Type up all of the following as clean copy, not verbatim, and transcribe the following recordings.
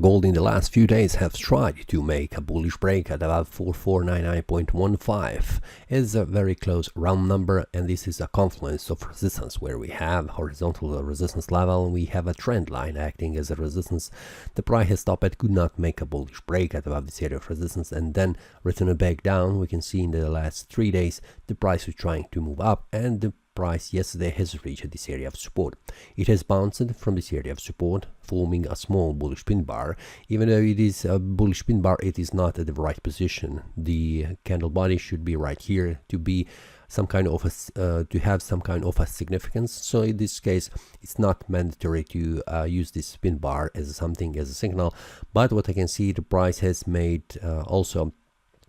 Gold in the last few days has tried to make a bullish break at about 4499.15. It's a very close round number, and this is a confluence of resistance where we have horizontal resistance level and we have a trend line acting as a resistance. The price has stopped at, could not make a bullish break at above this area of resistance and then return back down. We can see in the last 3 days the price was trying to move up, and the price yesterday has reached this area of support. It has bounced from this area of support, forming a small bullish pin bar. Even though it is a bullish pin bar, it is not at the right position. The candle body should be right here to be some kind of to have some kind of a significance. So in this case, it's not mandatory to use this pin bar as something as a signal. But what I can see, the price has made also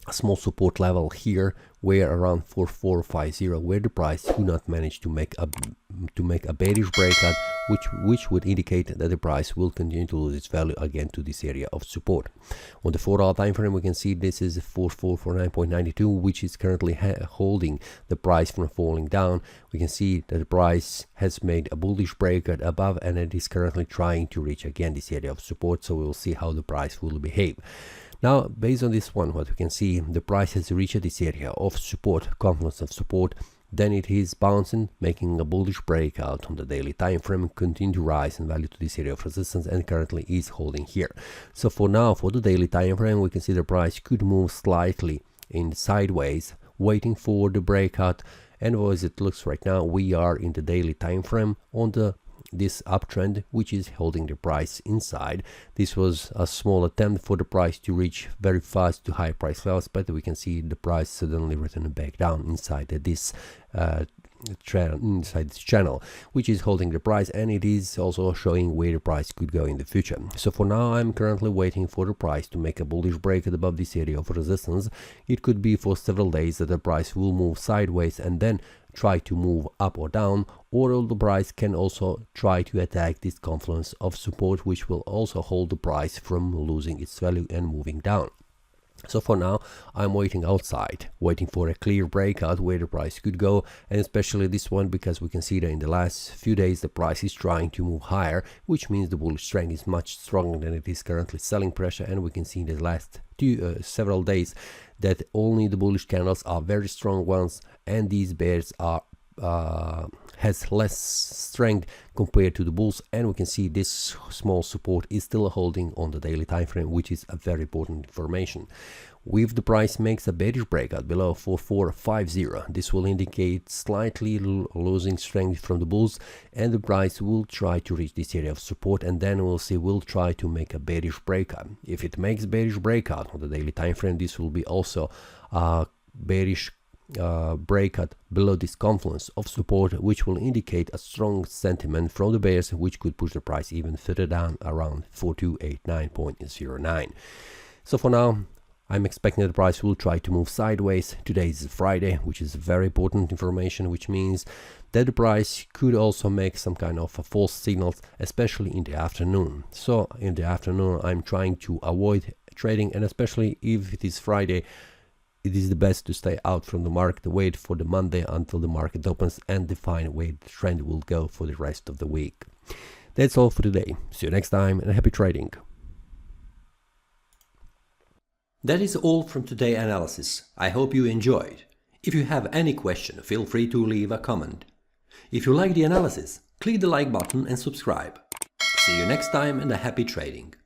a small support level here, where around 4450, where the price do not manage to make a bearish breakout, which would indicate that the price will continue to lose its value again to this area of support. On the 4-hour time frame, we can see this is 4449.92, which is currently holding the price from falling down. We can see that the price has made a bullish breakout above, and it is currently trying to reach again this area of support. So we will see how the price will behave. Now, based on this one, what we can see, the price has reached this area of support, confluence of support, then it is bouncing, making a bullish breakout on the daily time frame, continue to rise in value to this area of resistance, and currently is holding here. So for now, for the daily time frame, we can see the price could move slightly in sideways, waiting for the breakout. And as it looks right now, we are in the daily time frame on this uptrend, which is holding the price inside. This was a small attempt for the price to reach very fast to high price levels, but we can see the price suddenly returning back down inside this channel, which is holding the price, and it is also showing where the price could go in the future. So for now, I'm currently waiting for the price to make a bullish break at above this area of resistance. It could be for several days that the price will move sideways and then try to move up or down, or the price can also try to attack this confluence of support, which will also hold the price from losing its value and moving down. So for now, I'm waiting outside, waiting for a clear breakout where the price could go, and especially this one, because we can see that in the last few days the price is trying to move higher, which means the bullish trend is much stronger than it is currently selling pressure. And we can see in the last several days that only the bullish candles are very strong ones, and these bears are has less strength compared to the bulls. And we can see this small support is still holding on the daily time frame, which is a very important information. If the price makes a bearish breakout below 4450, this will indicate slightly losing strength from the bulls, and the price will try to reach this area of support, and then we'll see will try to make a bearish breakout. If it makes bearish breakout on the daily time frame, this will be also a bearish breakout below this confluence of support, which will indicate a strong sentiment from the bears, which could push the price even further down around 4289.09. So for now, I'm expecting that the price will try to move sideways. Today is Friday, which is very important information, which means that the price could also make some kind of a false signals, especially in the afternoon. So in the afternoon, I'm trying to avoid trading, and especially if it is Friday, it is the best to stay out from the market, wait for the Monday until the market opens, and define where the trend will go for the rest of the week. That's all for today. See you next time, and happy trading. That is all from today's analysis. I hope you enjoyed. If you have any question, feel free to leave a comment. If you like the analysis, click the like button and subscribe. See you next time, and happy trading.